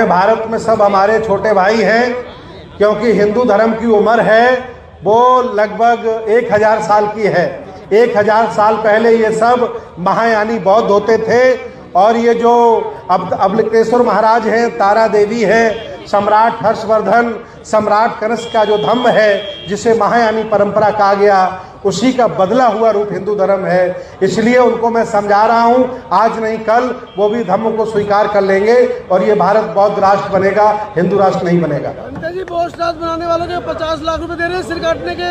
भारत में सब हमारे छोटे भाई हैं, क्योंकि हिंदू धर्म की उम्र है वो लगभग 1000 साल की है। 1000 साल पहले ये सब महायानी बौद्ध होते थे, और ये जो अवलिकेश्वर महाराज हैं, तारा देवी है, सम्राट हर्षवर्धन, सम्राट कनिष्क का जो धम्म है जिसे महायानी परंपरा कहा गया, उसी का बदला हुआ रूप हिंदू धर्म है। इसलिए उनको मैं समझा रहा हूँ, आज नहीं कल वो भी धम्म को स्वीकार कर लेंगे और ये भारत बौद्ध राष्ट्र बनेगा, हिंदू राष्ट्र नहीं बनेगा। जी बौद्ध राष्ट्र बनाने वालों के 50 लाख रुपए दे रहे हैं सिर काटने के,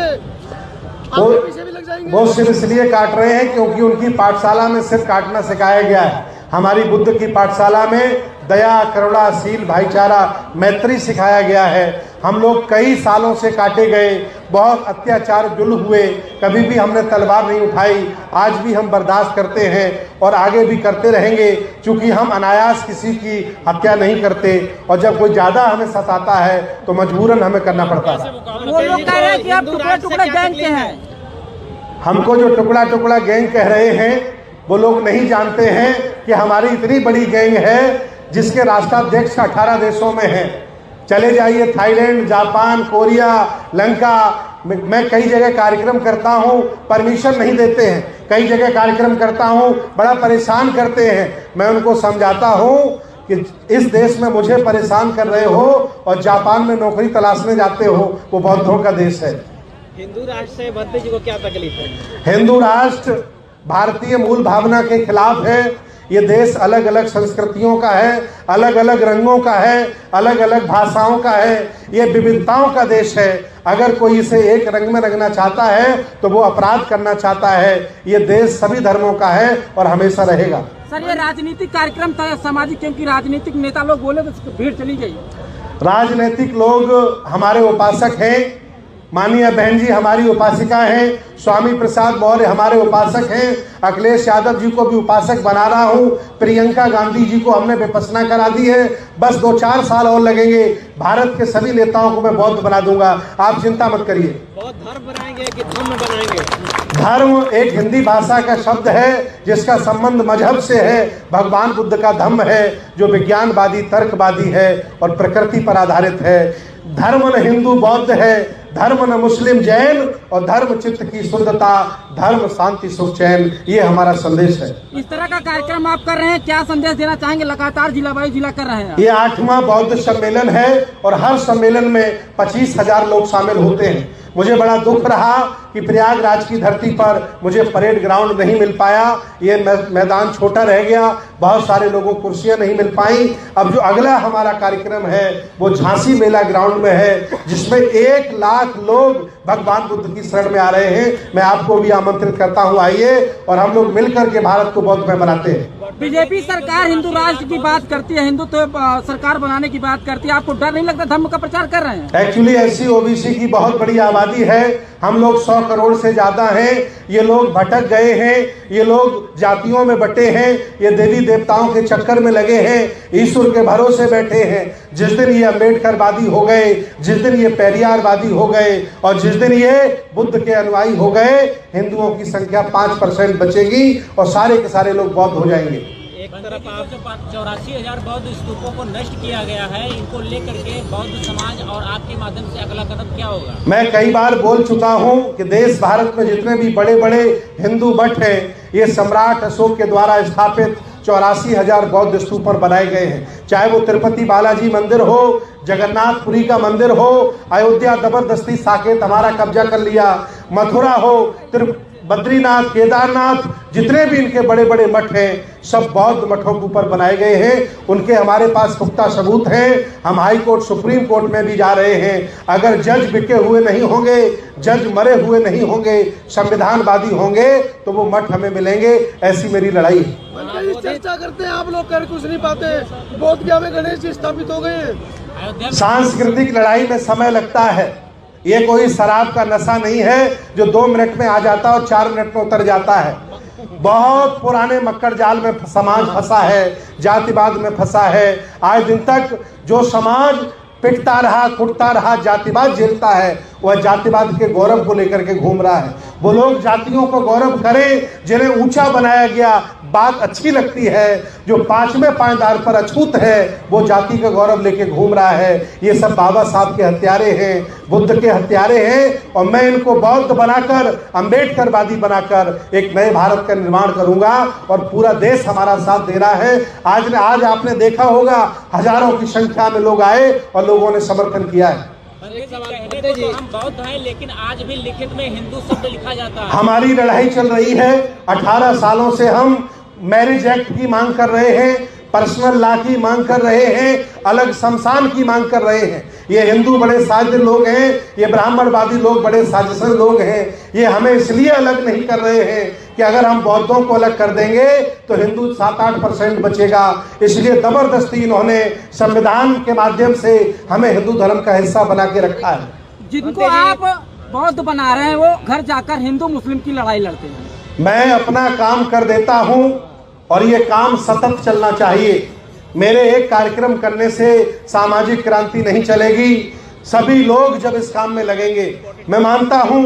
पीछे भी लग जाएंगे। वो सिर इसलिए काट रहे हैं क्योंकि उनकी पाठशाला में सिर काटना सिखाया गया है। हमारी बुद्ध की पाठशाला में दया, करुणा, शील, भाईचारा, मैत्री सिखाया गया है। हम लोग कई सालों से काटे गए, बहुत अत्याचार जुल्म हुए, कभी भी हमने तलवार नहीं उठाई। आज भी हम बर्दाश्त करते हैं और आगे भी करते रहेंगे, क्योंकि हम अनायास किसी की हत्या नहीं करते, और जब कोई ज़्यादा हमें सताता है तो मजबूरन हमें करना पड़ता है। वो लोग कह रहे हैं कि आप टुकड़ा टुकड़ा गैंग के हैं। हमको जो टुकड़ा टुकड़ा गैंग कह रहे हैं वो लोग नहीं जानते हैं कि हमारी इतनी बड़ी गैंग है जिसके राष्ट्राध्यक्ष 18 देशों में है। चले जाइए थाईलैंड, जापान, कोरिया, लंका, मैं कई जगह कार्यक्रम करता हूँ, परमिशन नहीं देते हैं। कई जगह कार्यक्रम करता हूँ, बड़ा परेशान करते हैं। मैं उनको समझाता हूँ कि इस देश में मुझे परेशान कर रहे हो और जापान में नौकरी तलाशने जाते हो, वो बौद्धों का देश है। हिंदू राष्ट्र से बद्ध जी को क्या तकलीफ है? हिंदू राष्ट्र भारतीय मूल भावना के खिलाफ है। ये देश अलग अलग संस्कृतियों का है, अलग अलग रंगों का है, अलग अलग भाषाओं का है। ये विविधताओं का देश है। अगर कोई इसे एक रंग में रंगना चाहता है तो वो अपराध करना चाहता है। ये देश सभी धर्मों का है और हमेशा रहेगा। सर, ये राजनीतिक कार्यक्रम था सामाजिक, क्योंकि राजनीतिक नेता लोग बोले तो भीड़ चली गई। राजनीतिक लोग हमारे उपासक हैं। माननीय बहन जी हमारी उपासिका हैं, स्वामी प्रसाद मौर्य हमारे उपासक हैं, अखिलेश यादव जी को भी उपासक बना रहा हूं, प्रियंका गांधी जी को हमने विपश्यना करा दी है। बस 2-4 साल और लगेंगे, भारत के सभी नेताओं को मैं बौद्ध बना दूंगा, आप चिंता मत करिए। बौद्ध धर्म बनाएंगे कि धम्म बनाएंगे? धर्म एक हिंदी भाषा का शब्द है जिसका संबंध मजहब से है। भगवान बुद्ध का धम्म है जो विज्ञानवादी, तर्कवादी है और प्रकृति पर आधारित है। धर्म न हिंदू बौद्ध है, धर्म न मुस्लिम जैन, और धर्म चित्त की शुद्धता, धर्म शांति सुख चैन, ये हमारा संदेश है। इस तरह का कार्यक्रम आप कर रहे हैं, क्या संदेश देना चाहेंगे? लगातार जिला बाई जिला कर रहे हैं। ये 8वां बौद्ध सम्मेलन है और हर सम्मेलन में 25,000 लोग शामिल होते हैं। मुझे बड़ा दुख रहा कि प्रयागराज की धरती पर मुझे परेड ग्राउंड नहीं मिल पाया। ये मैदान छोटा रह गया, बहुत सारे लोगों को कुर्सियां नहीं मिल पाई। अब जो अगला हमारा कार्यक्रम है वो झांसी मेला ग्राउंड में है, जिसमें 1 लाख लोग भगवान बुद्ध की शरण में आ रहे हैं। मैं आपको भी आमंत्रित करता हूं, आइए और हम लोग मिलकर के भारत को बौद्ध में बनाते हैं। बीजेपी सरकार हिंदू राष्ट्र की बात करती है, हिंदुत्व सरकार बनाने की बात करती है, आपको डर नहीं लगता धर्म का प्रचार कर रहे हैं? एक्चुअली ऐसी ओबीसी की बहुत बड़ी आबादी है, हम लोग 100 करोड़ से ज्यादा हैं। ये लोग भटक गए हैं, ये लोग जातियों में बटे हैं, ये देवी देवताओं के चक्कर में लगे हैं, ईश्वर के भरोसे बैठे हैं। जिस दिन ये अम्बेडकरवादी हो गए, जिस दिन ये पेरियारवादी हो गए और जिस दिन ये बुद्ध के अनुयायी हो गए, हिंदुओं की संख्या 5% बचेगी और सारे के सारे लोग बौद्ध हो जाएंगे। एक तरफ आप 84,000 बौद्ध स्तूपों को नष्ट किया गया है, इनको लेकर के बौद्ध समाज और आपके माध्यम से अगला कदम क्या होगा? मैं कई बार बोल चुका हूं कि देश भारत में जितने भी बड़े बड़े हिंदू मठ हैं, ये सम्राट अशोक के द्वारा स्थापित 84,000 बौद्ध स्तूप पर बनाए गए हैं। चाहे वो तिरुपति बालाजी मंदिर हो, जगन्नाथपुरी का मंदिर हो, अयोध्या जबरदस्ती साकेत हमारा कब्जा कर लिया, मथुरा हो, बद्रीनाथ, केदारनाथ, जितने भी इनके बड़े बड़े मठ हैं सब बौद्ध मठों के ऊपर बनाए गए हैं। उनके हमारे पास पुख्ता सबूत हैं। हम हाई कोर्ट, सुप्रीम कोर्ट में भी जा रहे हैं। अगर जज बिके हुए नहीं होंगे, जज मरे हुए नहीं होंगे, संविधानवादी होंगे तो वो मठ हमें मिलेंगे। ऐसी मेरी लड़ाई है। चर्चा करते हैं, आप लोग कर कुछ नहीं पाते। बोध गया में गणेश जी स्थापित हो गए। सांस्कृतिक लड़ाई में समय लगता है। ये कोई शराब का नशा नहीं है जो 2 मिनट में आ जाता है और 4 मिनट में उतर जाता है। बहुत पुराने मक्कर जाल में समाज फंसा है, जातिवाद में फंसा है। आज दिन तक जो समाज पिटता रहा, कुटता रहा, जातिवाद झेलता है, वह जातिवाद के गौरव को लेकर के घूम रहा है। वो लोग जातियों को गौरव करें जिन्हें ऊंचा बनाया गया, बात अच्छी लगती है। जो 5वें पायदान पर अछूत है वो जाति का गौरव लेके घूम रहा है। ये सब बाबा साहब के हत्यारे हैं, बुद्ध के हत्यारे हैं, और मैं इनको बौद्ध बनाकर, अम्बेडकरवादी बनाकर एक नए भारत का निर्माण करूंगा। और पूरा देश हमारा साथ दे रहा है। आज आपने देखा होगा हजारों की संख्या में लोग आए और लोगों ने समर्थन किया है। कहने तो हम बौद्ध हैं, लेकिन आज भी लिखित में हिंदू शब्द लिखा जाता है। हमारी लड़ाई चल रही है। 18 सालों से हम मैरिज एक्ट की मांग कर रहे हैं, पर्सनल लॉ की मांग कर रहे हैं, अलग शमशान की मांग कर रहे हैं। ये हिंदू बड़े साजिद लोग हैं, ये ब्राह्मणवादी लोग बड़े साजिशन लोग हैं। ये हमें इसलिए अलग नहीं कर रहे हैं कि अगर हम बौद्धों को अलग कर देंगे तो हिंदू 7-8% बचेगा। इसलिए जबरदस्ती इन्होंने संविधान के माध्यम से हमें हिंदू धर्म का हिस्सा बना के रखा है। जिनको आप बौद्ध बना रहे हैं वो घर जाकर हिंदू मुस्लिम की लड़ाई लड़ते हैं। मैं अपना काम कर देता हूं और ये काम सतत चलना चाहिए। मेरे एक कार्यक्रम करने से सामाजिक क्रांति नहीं चलेगी। सभी लोग जब इस काम में लगेंगे, मैं मानता हूं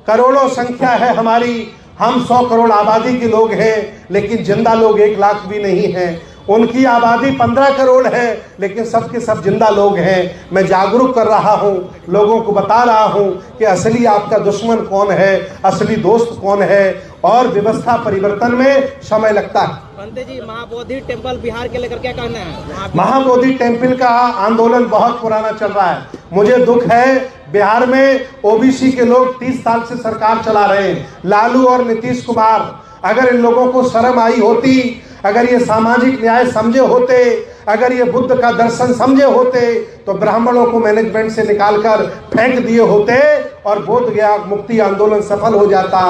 करोड़ों संख्या है हमारी, हम 100 करोड़ आबादी के लोग हैं, लेकिन जिंदा लोग 1 लाख भी नहीं हैं। उनकी आबादी 15 करोड़ है, लेकिन सबके सब जिंदा लोग हैं। मैं जागरूक कर रहा हूं, लोगों को बता रहा हूं कि असली आपका दुश्मन कौन है, असली दोस्त कौन है, और व्यवस्था परिवर्तन में समय लगता है। पंडित जी, महाबोधि टेम्पल बिहार के लेकर क्या कहना है? महाबोधि टेम्पल का आंदोलन बहुत पुराना चल रहा है। मुझे दुख है बिहार में ओबीसी के लोग 30 साल से सरकार चला रहे हैं। लालू और नीतीश कुमार, अगर इन लोगों को शर्म आई होती, अगर ये सामाजिक न्याय समझे होते, अगर ये बुद्ध का दर्शन समझे होते, तो ब्राह्मणों को मैनेजमेंट से निकालकर फेंक दिए होते और बोध गया मुक्ति आंदोलन सफल हो जाता,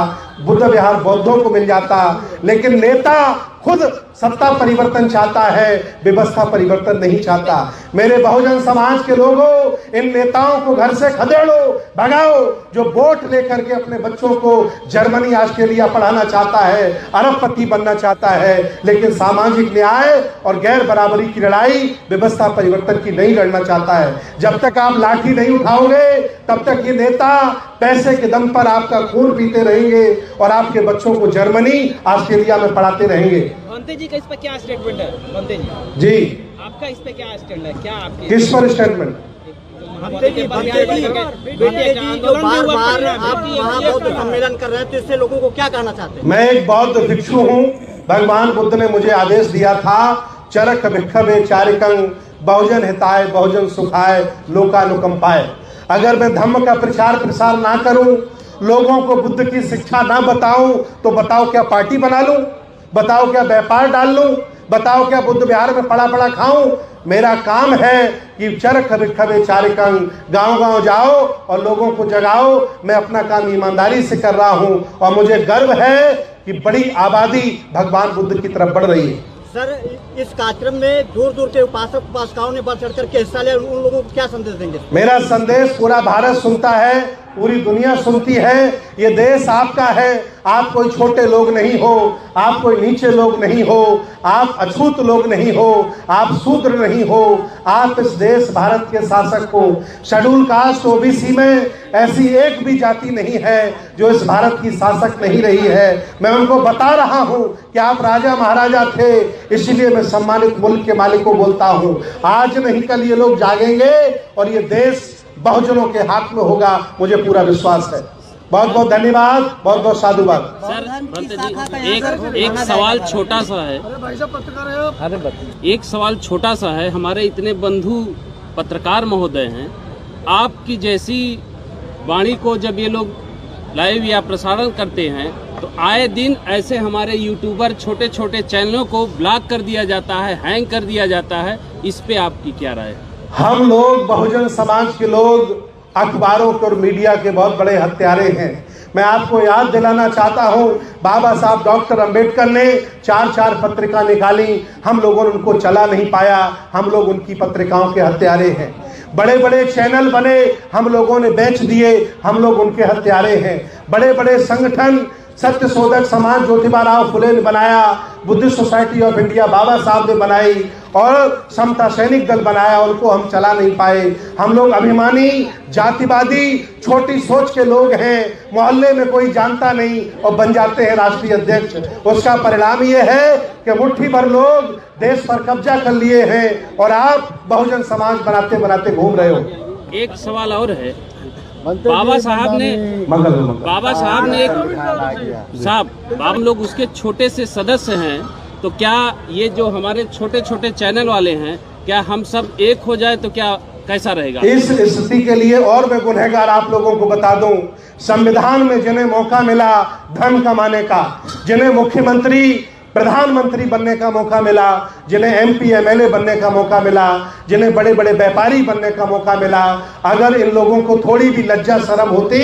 बुद्ध विहार बौद्धों को मिल जाता। लेकिन नेता खुद सत्ता परिवर्तन चाहता है, व्यवस्था परिवर्तन नहीं चाहता। मेरे बहुजन समाज के लोगों, इन नेताओं को घर से खदेड़ो, भगाओ, जो वोट लेकर के अपने बच्चों को जर्मनी ऑस्ट्रेलिया पढ़ाना चाहता है, अरबपति बनना चाहता है, लेकिन सामाजिक न्याय और गैर बराबरी की लड़ाई, व्यवस्था परिवर्तन की नहीं लड़ना चाहता है। जब तक आप लाठी नहीं उठाओगे, तब तक ये नेता पैसे के दम पर आपका खून पीते रहेंगे और आपके बच्चों को जर्मनी ऑस्ट्रेलिया में पढ़ाते रहेंगे। पंडित जी का इस पर क्या स्टेटमेंट है? पंडित जी, आपका इस पे क्या स्टैंड है? क्या आपकी किस पर स्टेटमेंट? जो बार-बार आप महाबौद्ध सम्मेलन कर रहे हैं, तो इससे लोगों को क्या कहना चाहते हैं? मैं एक बौद्ध भिक्षु हूँ। भगवान बुद्ध ने मुझे आदेश दिया था, चरक भिक्षवे चारिकं बहुजन हिताय बहुजन सुखाय लोकानुकंपाय। अगर मैं धम्म का प्रचार प्रसार ना करूं, लोगों को बुद्ध की शिक्षा ना बताऊं, तो बताओ क्या पार्टी बना लूं? बताओ क्या व्यापार डाल लूं? बताओ क्या बुद्ध विहार में पड़ा पड़ा खाऊं? मेरा काम है कि चरक भिक्षवे चारिकं, गांव-गांव जाओ और लोगों को जगाओ। मैं अपना काम ईमानदारी से कर रहा हूं और मुझे गर्व है कि बड़ी आबादी भगवान बुद्ध की तरफ बढ़ रही है। सर, इस कार्यक्रम में दूर दूर के उपासक उपासिकाओं ने बढ़ चढ़ कर के हिस्सा लिया, उन लोगों को क्या संदेश देंगे? मेरा संदेश पूरा भारत सुनता है, पूरी दुनिया सुनती है। ये देश आपका है, आप कोई छोटे लोग नहीं हो, आप कोई नीचे लोग नहीं हो, आप अछूत लोग नहीं हो, आप शूद्र नहीं हो। आप इस देश भारत के शासक हो। शेड्यूल कास्ट ओबीसी में ऐसी एक भी जाति नहीं है जो इस भारत की शासक नहीं रही है। मैं उनको बता रहा हूं कि आप राजा महाराजा थे, इसलिए मैं सम्मानित मुल्क के मालिक को बोलता हूं, आज नहीं कल ये लोग जागेंगे और ये देश बहुजनों के हाथ में होगा, मुझे पूरा विश्वास है। बहुत बहुत धन्यवाद, बहुत बहुत साधुवाद। सर, एक सवाल छोटा सा है। अरे भाई साहब, पत्रकार है आप। एक सवाल छोटा सा है। हमारे इतने बंधु पत्रकार महोदय हैं, आपकी जैसी वाणी को जब ये लोग लाइव या प्रसारण करते हैं, तो आए दिन ऐसे हमारे यूट्यूबर छोटे छोटे चैनलों को ब्लॉक कर दिया जाता है, हैंग कर दिया जाता है। इस पे आपकी क्या राय है? हम लोग बहुजन समाज के लोग अखबारों के और मीडिया के बहुत बड़े हत्यारे हैं। मैं आपको याद दिलाना चाहता हूं, बाबा साहब डॉक्टर अंबेडकर ने 4 पत्रिका निकाली, हम लोगों ने उनको चला नहीं पाया, हम लोग उनकी पत्रिकाओं के हत्यारे हैं। बड़े बड़े चैनल बने, हम लोगों ने बेच दिए, हम लोग उनके हत्यारे हैं। बड़े बड़े संगठन, सत्य शोधक समाज ज्योतिबा राव फुले ने बनाया, बुद्धिस्ट सोसाइटी ऑफ इंडिया बाबा साहब ने बनाई, और समता सैनिक दल बनाया, उनको हम चला नहीं पाए। हम लोग अभिमानी, जातिवादी, छोटी सोच के लोग हैं, मोहल्ले में कोई जानता नहीं और बन जाते हैं राष्ट्रीय अध्यक्ष। उसका परिणाम ये है कि मुट्ठी भर लोग देश पर कब्जा कर लिए हैं और आप बहुजन समाज बनाते बनाते घूम रहे हो। एक सवाल और है, बाबा साहब ने हम लोग उसके छोटे से सदस्य हैं, तो क्या ये जो हमारे छोटे छोटे चैनल वाले हैं, क्या हम सब एक हो जाए तो क्या कैसा रहेगा? इस स्थिति के लिए और मैं गुनहगार आप लोगों को बता दूं, संविधान में जिन्हें मौका मिला धन कमाने का, जिन्हें मुख्यमंत्री प्रधानमंत्री बनने का मौका मिला, जिन्हें एमपी एमएलए बनने का मौका मिला, जिन्हें बड़े बड़े व्यापारी बनने का मौका मिला, अगर इन लोगों को थोड़ी भी लज्जा शर्म होती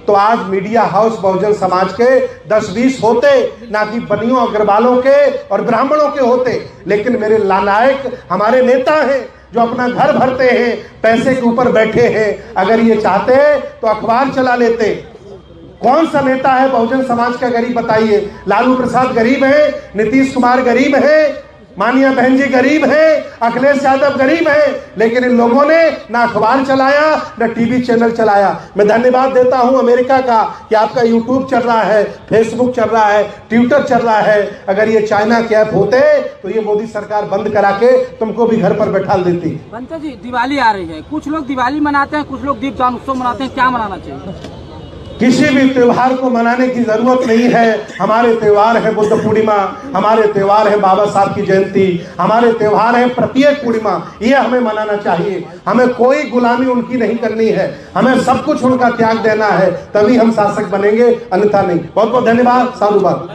तो आज मीडिया हाउस बहुजन समाज के 10-20 होते, ना कि बनियों अग्रवालों के और ब्राह्मणों के होते। लेकिन मेरे लानायक हमारे नेता हैं जो अपना घर भरते हैं, पैसे के ऊपर बैठे हैं। अगर ये चाहते तो अखबार चला लेते। कौन सा नेता है बहुजन समाज का गरीब बताइए? लालू प्रसाद गरीब है, नीतीश कुमार गरीब है, मानिया बहन जी गरीब है, अखिलेश यादव गरीब है, लेकिन इन लोगों ने ना अखबार चलाया ना टीवी चैनल चलाया। मैं धन्यवाद देता हूं अमेरिका का कि आपका यूट्यूब चल रहा है, फेसबुक चल रहा है, ट्विटर चल रहा है। अगर ये चाइना के ऐप होते तो ये मोदी सरकार बंद करा के तुमको भी घर पर बैठा देती। बंते जी, दिवाली आ रही है, कुछ लोग दिवाली मनाते हैं, कुछ लोग दीपदान उत्सव मनाते हैं, क्या मनाना चाहिए? किसी भी त्योहार को मनाने की जरूरत नहीं है। हमारे त्योहार है बुद्ध पूर्णिमा, हमारे त्योहार है बाबा साहब की जयंती, हमारे त्योहार है प्रत्येक पूर्णिमा, ये हमें मनाना चाहिए। हमें कोई गुलामी उनकी नहीं करनी है, हमें सब कुछ उनका त्याग देना है, तभी हम शासक बनेंगे, अन्यथा नहीं। बहुत बहुत धन्यवाद, साधुवाद।